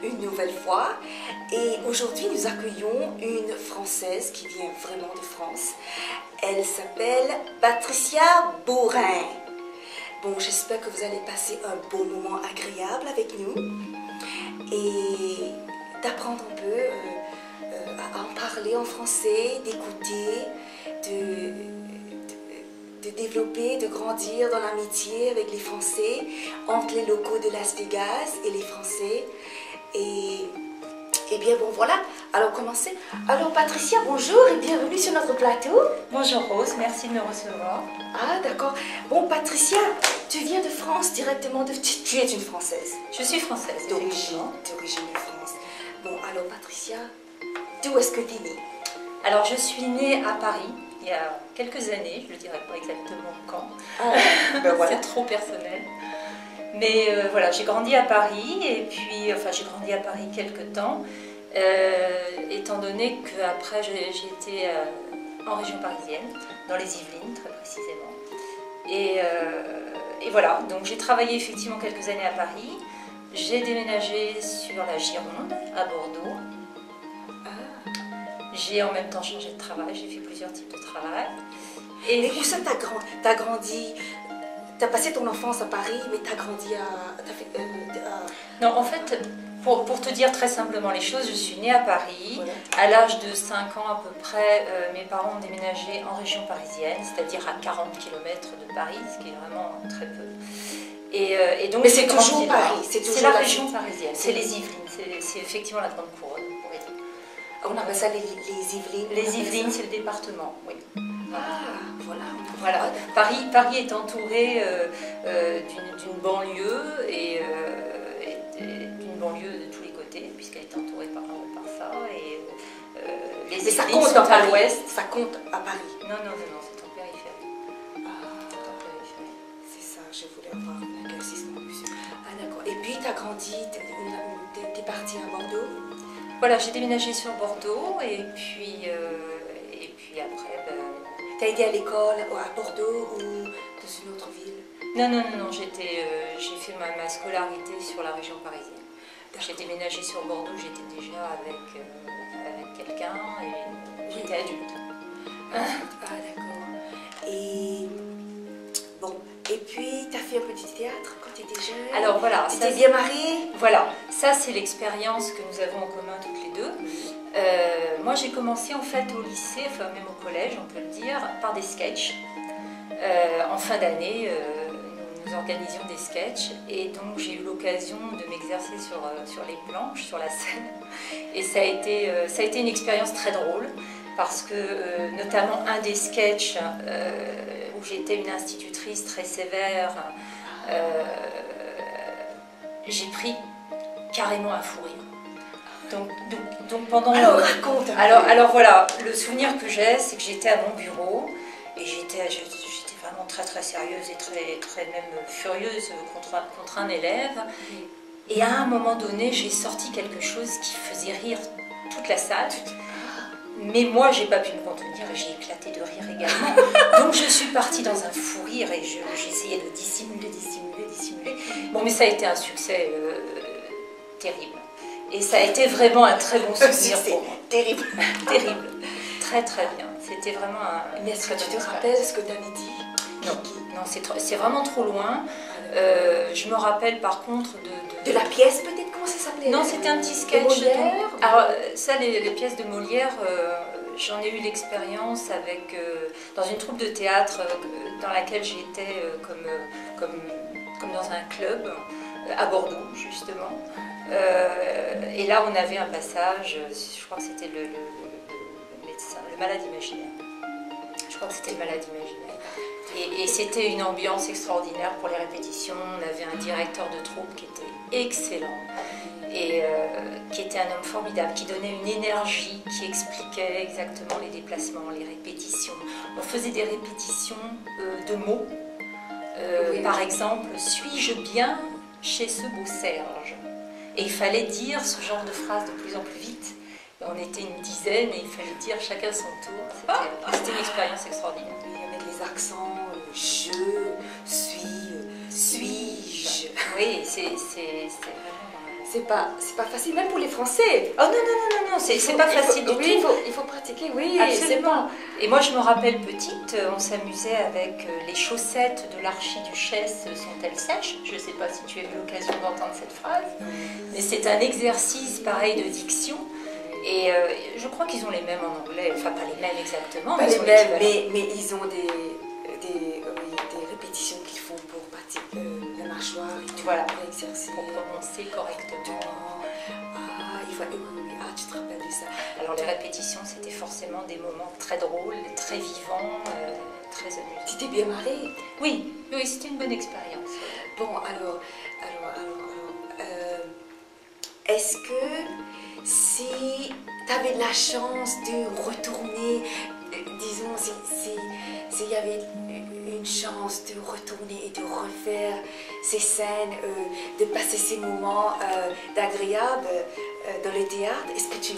une nouvelle fois. Et aujourd'hui, nous accueillons une Française qui vient vraiment de France. Elle s'appelle Patricia Beaurain. Bon, j'espère que vous allez passer un beau moment agréable avec nous et d'apprendre un peu à en parler en français, d'écouter, de développer, de grandir dans l'amitié avec les Français, entre les locaux de Las Vegas et les Français. Et bien bon voilà, alors commencer. Alors Patricia, bonjour et bienvenue sur notre plateau. Bonjour Rose, merci de me recevoir. Ah d'accord. Bon Patricia, tu viens de France directement, tu es une Française. Je suis française, d'origine de France. Bon alors Patricia, d'où est-ce que tu es née? Alors je suis née à Paris il y a quelques années, je ne dirai pas exactement quand, ben voilà. C'est trop personnel. Mais voilà, j'ai grandi à Paris et puis, enfin j'ai grandi à Paris quelques temps, étant donné qu'après j'ai été en région parisienne, dans les Yvelines très précisément. Et voilà, donc j'ai travaillé effectivement quelques années à Paris, j'ai déménagé sur la Gironde, à Bordeaux. J'ai en même temps changé de travail, j'ai fait plusieurs types de travail. Et où ça t'as grandi? T'as passé ton enfance à Paris, mais t'as grandi Non, en fait, pour te dire très simplement les choses, je suis née à Paris. Voilà. À l'âge de 5 ans à peu près, mes parents ont déménagé en région parisienne, c'est-à-dire à 40 km de Paris, ce qui est vraiment très peu. Et donc, mais c'est toujours Paris, c'est la région parisienne, c'est les Yvelines, c'est effectivement la Grande Couronne, on pourrait dire. On appelle ça les Yvelines. Les Yvelines, c'est le département, oui. Ah, voilà. Paris est entouré d'une banlieue et d'une banlieue de tous les côtés, puisqu'elle est entourée par ça. Et les mais ça Yvelines compte sont à à l'ouest. Ça compte à Paris. Non, c'est en périphérie. C'est ça, je voulais avoir un éclaircissement dessus. Ah d'accord. Et puis tu as grandi, t'es partie à Bordeaux? Voilà, j'ai déménagé sur Bordeaux et puis après... Tu as été à l'école à Bordeaux ou dans une autre ville? Non, j'ai fait ma scolarité sur la région parisienne. J'ai déménagé sur Bordeaux, j'étais déjà avec quelqu'un et j'étais adulte. Ah d'accord. Et bon, et puis tu as fait un petit théâtre quand tu étais jeune? Alors voilà. Tu étais bien mariée? Voilà, ça c'est l'expérience que nous avons en commun toutes les deux. Moi j'ai commencé en fait au lycée, enfin même au collège on peut le dire, par des sketchs. En fin d'année, nous organisions des sketchs et donc j'ai eu l'occasion de m'exercer sur les planches, sur la scène. Et ça a été une expérience très drôle parce que notamment un des sketchs où j'étais une institutrice très sévère, j'ai pris carrément un fou rire. Donc pendant alors, raconte. Alors voilà, le souvenir que j'ai, c'est que j'étais à mon bureau et j'étais vraiment très très sérieuse et très même furieuse contre un élève. Et à un moment donné, j'ai sorti quelque chose qui faisait rire toute la salle. Mais moi, j'ai pas pu me contenir et j'ai éclaté de rire également. Donc je suis partie dans un fou rire et j'essayais de dissimuler. Bon, mais ça a été un succès terrible. Et ça a été vraiment un très bon souvenir pour moi. Terrible. Terrible. Très bien. C'était vraiment un... Mais est-ce que tu te rappelles ce que tu avais dit? Non, c'est vraiment trop loin. Je me rappelle par contre de la pièce peut-être? Comment ça s'appelait? Non, c'était un petit sketch. De Molière? Alors ça, les pièces de Molière, j'en ai eu l'expérience dans une troupe de théâtre dans laquelle j'étais comme dans un club à Bordeaux justement. Et là on avait un passage, je crois que c'était le médecin, le malade imaginaire. Je crois que c'était le malade imaginaire. Et c'était une ambiance extraordinaire pour les répétitions. On avait un directeur de troupe qui était excellent et qui était un homme formidable, qui donnait une énergie, qui expliquait exactement les déplacements, les répétitions. On faisait des répétitions de mots. Oui. Par exemple, suis-je bien chez ce beau Serge? Et il fallait dire ce genre de phrase de plus en plus vite. On était une dizaine et il fallait dire chacun son tour. C'était une expérience extraordinaire. Oui, avec les accents, je suis, suis-je. Oui, c'est vraiment... c'est pas facile, même pour les Français. Oh non, non, non, non, non, c'est pas facile du oui, tout. il faut pratiquer, oui. Absolument. Et moi, je me rappelle petite, on s'amusait avec les chaussettes de l'archiduchesse sont-elles sèches? Je ne sais pas si tu as eu l'occasion d'entendre cette phrase, mais c'est un exercice pareil de diction. Et je crois qu'ils ont les mêmes en anglais, enfin pas les mêmes exactement, Pas mais, les ils ont mêmes, l'équivalent. mais ils ont des répétitions qu'ils font pour pratiquer la mâchoire et tout, Voilà, pour exercer. pour prononcer correctement. Ah, il faut, oui, oui, oui. Ah, tu te rappelles de ça. Alors les répétitions, c'était forcément des moments très drôles, très vivants, très amusants. Tu t'es bien marrée? Oui, oui, c'était une bonne expérience. Bon, est-ce que si tu avais de la chance de retourner, disons, s'il y avait une chance de retourner et de refaire ces scènes, de passer ces moments d'agréables dans le théâtre, est-ce que tu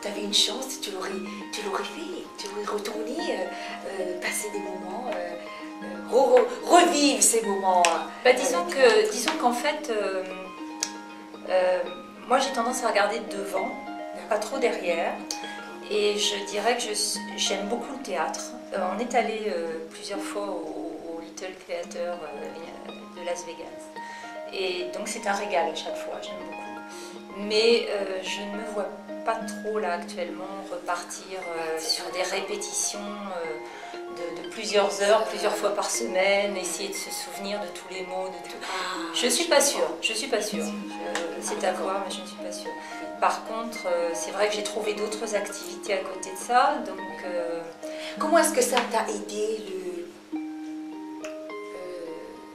avais une chance, tu l'aurais fait, tu aurais retourné, passer des moments, revivre ces moments. Bah, disons qu'en fait, moi j'ai tendance à regarder devant, pas trop derrière. Et je dirais que j'aime beaucoup le théâtre. On est allé plusieurs fois au Little Theater de Las Vegas. Et donc c'est un régal à chaque fois, j'aime beaucoup. Mais je ne me vois pas trop là actuellement repartir sur des répétitions de plusieurs heures, plusieurs fois par semaine, essayer de se souvenir de tous les mots, de tout. Je suis pas sûre, c'est à voir, mais je ne suis pas sûre. Par contre, c'est vrai que j'ai trouvé d'autres activités à côté de ça, donc... Comment est-ce que ça t'a aidé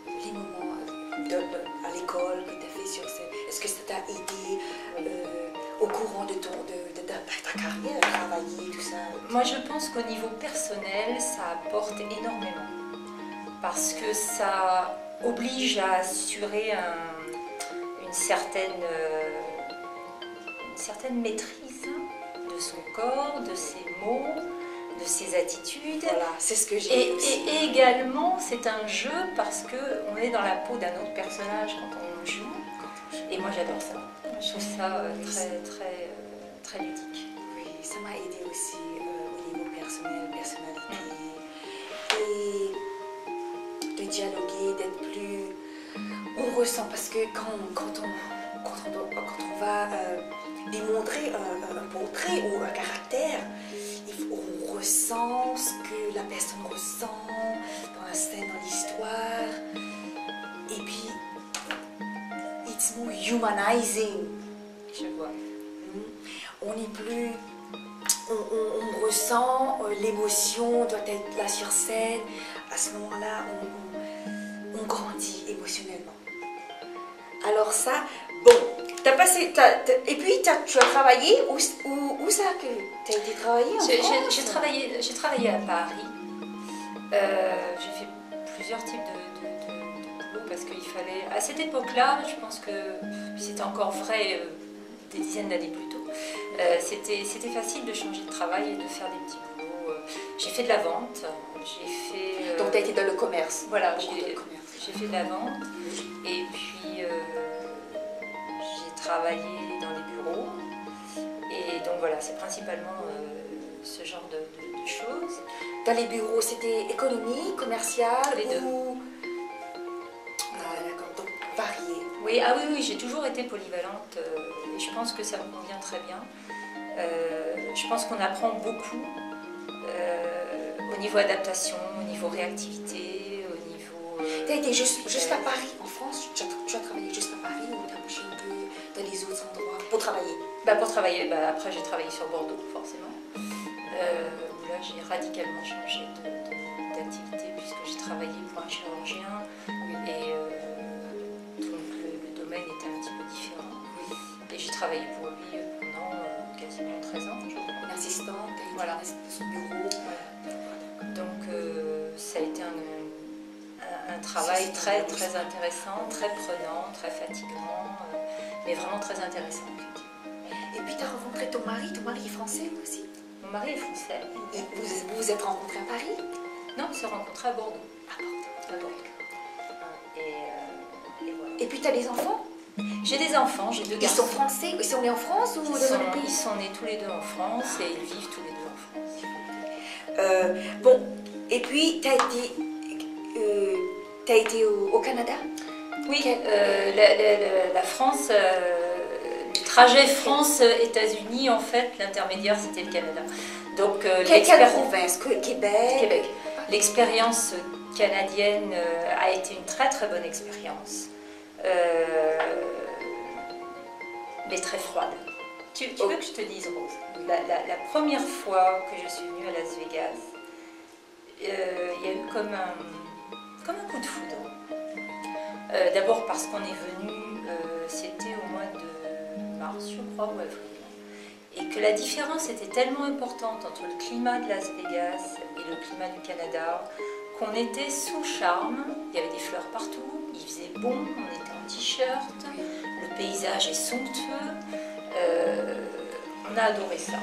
les moments à l'école que tu as fait sur scène? Est-ce que ça t'a aidé au courant de ta carrière, à travailler, tout ça? Moi, je pense qu'au niveau personnel, ça apporte énormément. Parce que ça oblige à assurer une certaine maîtrise de son corps, de ses mots, de ses attitudes. Voilà, c'est ce que j'ai aussi. Et également, c'est un jeu parce qu'on est dans la peau d'un autre personnage quand on joue. Et moi, j'adore ça. Je trouve ça très ludique. Oui, ça m'a aidé aussi au niveau personnalité. Et de dialoguer, d'être plus... On ressent, parce que quand on va démontrer un portrait ou un caractère, on ressent ce que la personne ressent dans la scène, dans l'histoire. Et puis, it's more humanizing. Je vois. On n'est plus... On ressent l'émotion, doit être là sur scène. À ce moment-là, on grandit émotionnellement. Alors ça, bon, t'as passé... et puis, tu as travaillé, où ça que tu as été travailler en France? J'ai travaillé à Paris. J'ai fait plusieurs types de boulot parce qu'il fallait... À cette époque-là, je pense que c'était encore vrai des dizaines d'années plus tôt, c'était facile de changer de travail et de faire des petits boulots. J'ai fait de la vente, j'ai fait... Donc tu as été dans le commerce? Voilà, j'ai fait de la vente et puis j'ai travaillé dans les bureaux. Et donc voilà, c'est principalement ce genre de choses. Dans les bureaux, c'était économie, commercial Les deux. Ah d'accord, donc varié. Oui, oui, j'ai toujours été polyvalente et je pense que ça me convient très bien. Je pense qu'on apprend beaucoup au niveau adaptation, au niveau réactivité, au niveau... Tu as été juste à Paris, en France? Tu as travaillé juste à Paris ou tu as bougé un peu dans les autres endroits pour travailler? Pour travailler, après j'ai travaillé sur Bordeaux, forcément. Où là j'ai radicalement changé d'activité puisque j'ai travaillé pour un chirurgien et donc le domaine était un petit peu différent. Et j'ai travaillé pour lui pendant quasiment 13 ans, je crois. Une assistante, voilà. De son bureau. Voilà. Donc ça a été un travail très intéressant, très prenant, très fatigant, mais vraiment très intéressant. Et puis tu as rencontré ton mari est français aussi? Mon mari est français. Et vous vous êtes rencontrés à Paris? Non, on s'est rencontrés à Bordeaux. À Bordeaux. À Bordeaux. Et voilà. Et puis tu as des enfants? J'ai des enfants, j'ai 2 Ils garçons. sont français? Ils sont nés en France ou dans un autre pays? Ils sont nés tous les 2 en France et ils vivent tous les 2 en France. Bon, et puis t'as été au Canada? Oui, la France, le trajet France-États-Unis, en fait, l'intermédiaire c'était le Canada. Donc, Quelle province? Québec? Québec. L'expérience canadienne a été une très très bonne expérience, mais très froide. Tu veux que je te dise, Rose, la première fois que je suis venue à Las Vegas, il y a eu comme un coup de foudre. D'abord parce qu'on est venu, c'était au mois de mars, je crois, ou avril. Et que la différence était tellement importante entre le climat de Las Vegas et le climat du Canada qu'on était sous charme. Il y avait des fleurs partout, il faisait bon, on était en t-shirt, le paysage est somptueux. On a adoré ça.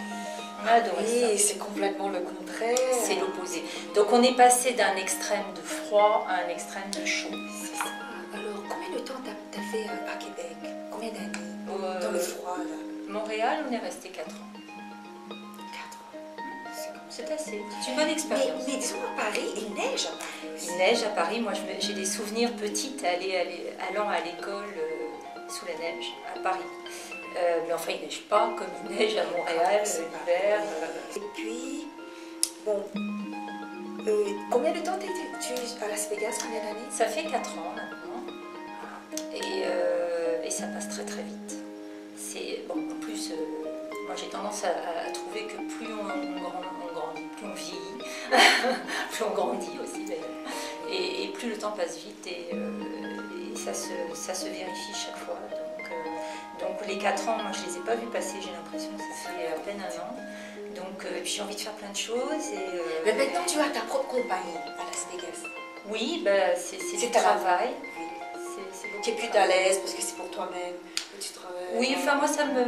On a adoré ça. Oui, c'est complètement le contraire. C'est l'opposé. Donc on est passé d'un extrême de froid à un extrême de chaud. C'est ça. Alors, combien de temps t'as fait à Québec? Combien d'années dans le froid là? Montréal, on est resté 4 ans. 4 ans. C'est assez. C'est une bonne expérience. Mais disons à Paris, il neige à Paris aussi. Il neige à Paris. Moi, j'ai des souvenirs petites allant à l'école sous la neige à Paris. Mais enfin, il neige pas comme il neige à Montréal l'hiver. Et puis, bon, combien de temps t'es à Las Vegas? Combien d'années? Ça fait 4 ans maintenant. Et ça passe très très vite. Bon, en plus, moi j'ai tendance à trouver que plus on grandit, plus on vieillit, plus on grandit aussi d'ailleurs, et plus le temps passe vite et ça se vérifie chaque fois. Donc les 4 ans, moi je les ai pas vus passer, j'ai l'impression que ça fait à peine 1 an. Donc j'ai envie de faire plein de choses. Mais maintenant tu as ta propre compagnie à Las Vegas. Oui, c'est du travail. Tu es plus à l'aise parce que c'est pour toi-même que tu travailles. Oui, enfin moi ça ne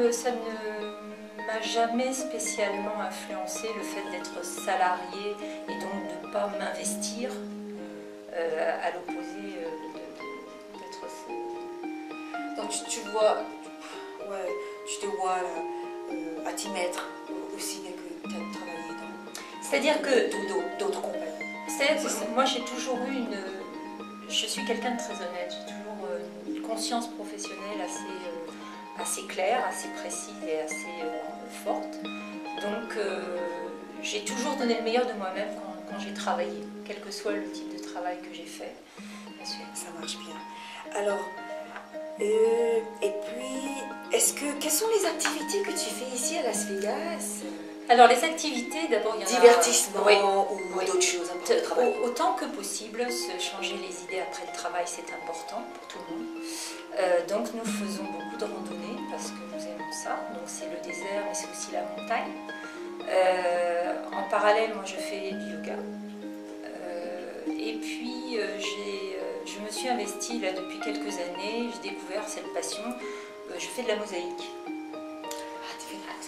m'a jamais spécialement influencé le fait d'être salarié et donc de ne pas m'investir à l'opposé d'être... Donc tu te vois là, à t'y mettre aussi bien que tu as travaillé dans... C'est-à-dire que... d'autres compagnies. Moi j'ai toujours eu je suis quelqu'un de très honnête, j'ai toujours une conscience professionnelle assez claire, assez précise et assez forte. Donc j'ai toujours donné le meilleur de moi-même quand j'ai travaillé, quel que soit le type de travail que j'ai fait. Ça marche bien. Alors, et puis, quelles sont les activités que tu fais ici à Las Vegas? Alors les activités, d'abord il y en a... Divertissement oui, ou d'autres choses après le travail? Autant que possible, se changer les idées après le travail, c'est important pour tout le monde. Donc nous faisons beaucoup de randonnées parce que nous aimons ça. Donc c'est le désert mais c'est aussi la montagne. En parallèle, moi je fais du yoga. Et puis je me suis investie là depuis quelques années, j'ai découvert cette passion. Je fais de la mosaïque.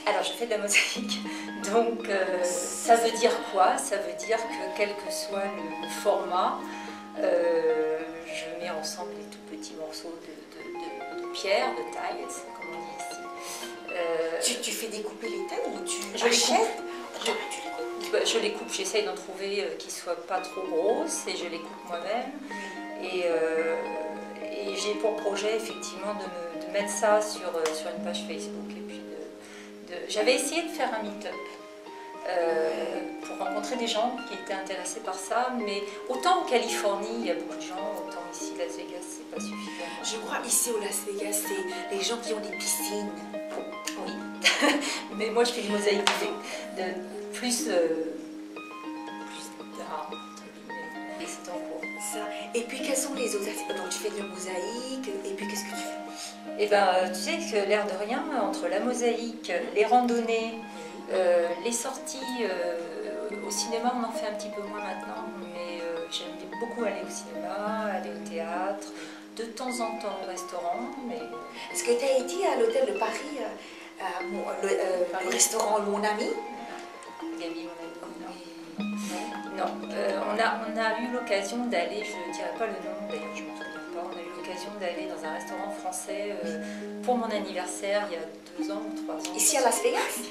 Alors je fais de la mosaïque, donc ça veut dire quoi? Ça veut dire que quel que soit le format, je mets ensemble des tout petits morceaux de pierre, de taille, comme on dit ici. Tu fais découper les tailles ou tu achètes? Je les coupe, j'essaye d'en trouver qui ne soient pas trop grosses et je les coupe moi-même. Et j'ai pour projet effectivement de mettre ça sur une page Facebook. Et puis j'avais essayé de faire un meet-up pour rencontrer des gens qui étaient intéressés par ça, mais autant en Californie il y a beaucoup de gens, autant ici Las Vegas c'est pas suffisant. Je crois ici au Las Vegas c'est les gens qui ont des piscines. Oui, mais moi je fais du mosaïque de plus d'art. Et c'est en cours. Ça. Et puis quelles sont les autres activités? Donc tu fais de la mosaïque et puis qu'est-ce que tu fais? Eh bien, tu sais que l'air de rien, entre la mosaïque, les randonnées, les sorties au cinéma, on en fait un petit peu moins maintenant, mais j'aime beaucoup aller au cinéma, aller au théâtre, de temps en temps au restaurant. Mais... Est-ce que tu as été à l'hôtel de Paris, le restaurant Mon Ami? Gabi, mon ami. Non, on a eu l'occasion d'aller, je ne dirais pas le nom, d'ailleurs je ne me souviens pas, on a eu l'occasion l'occasion d'aller dans un restaurant français pour mon anniversaire il y a 2 ans ou 3 ans. Ici à Las Vegas?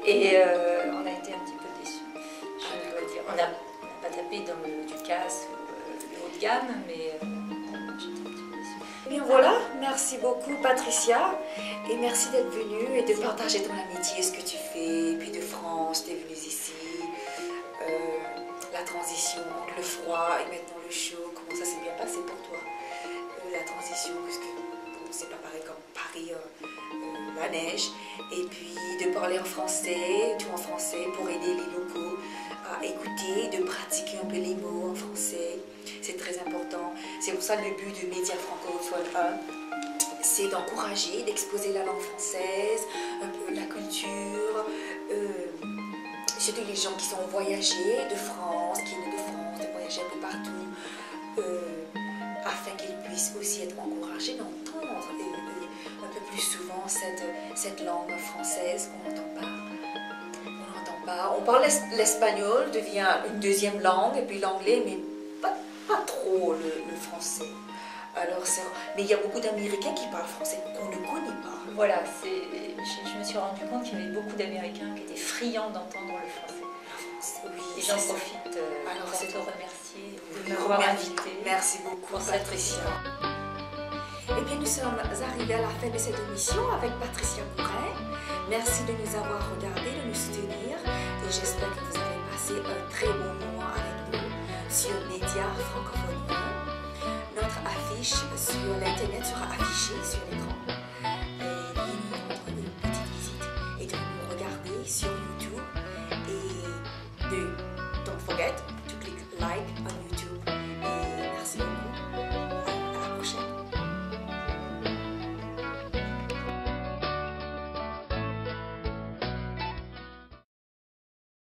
Et on a été un petit peu déçus. Je dois dire. On n'a pas tapé dans le Ducasse ou le haut de gamme, mais j'étais un petit peu déçue. Eh bien voilà, merci beaucoup Patricia et merci d'être venue et de partager ton amitié, ce que tu fais, et puis de France, tu es venue ici, la transition entre le froid et maintenant le chaud, comment ça s'est bien passé pour toi, la transition, parce que bon, c'est pas pareil comme Paris, la neige, et puis de parler en français, tout en français pour aider les locaux à écouter, de pratiquer un peu les mots en français. C'est très important. C'est pour ça le but de Média Francophone 1, c'est d'encourager, d'exposer la langue française, un peu la culture, surtout les gens qui sont voyagés de France, qui viennent de France, de voyager un peu partout, afin qu'ils puissent aussi être encouragés d'entendre un peu plus souvent cette langue française qu'on n'entend pas. On parle l'espagnol, devient une deuxième langue, et puis l'anglais, mais pas trop le français. Alors, mais il y a beaucoup d'Américains qui parlent français qu'on ne connaît pas. Voilà, je me suis rendu compte qu'il y avait beaucoup d'Américains qui étaient friands d'entendre le français. Oui, et j'en profite pour te remercier de m'avoir invité. Merci beaucoup, Patricia. Eh bien, nous sommes arrivés à la fin de cette émission avec Patricia Bourin. Merci de nous avoir regardés, de nous soutenir, et j'espère que vous avez passé un très bon moment avec nous sur Média Francophone 1. Notre affiche sur l'internet sera affichée sur l'écran. Venez nous rendre une petite visite et de nous regarder sur YouTube. Et don't forget,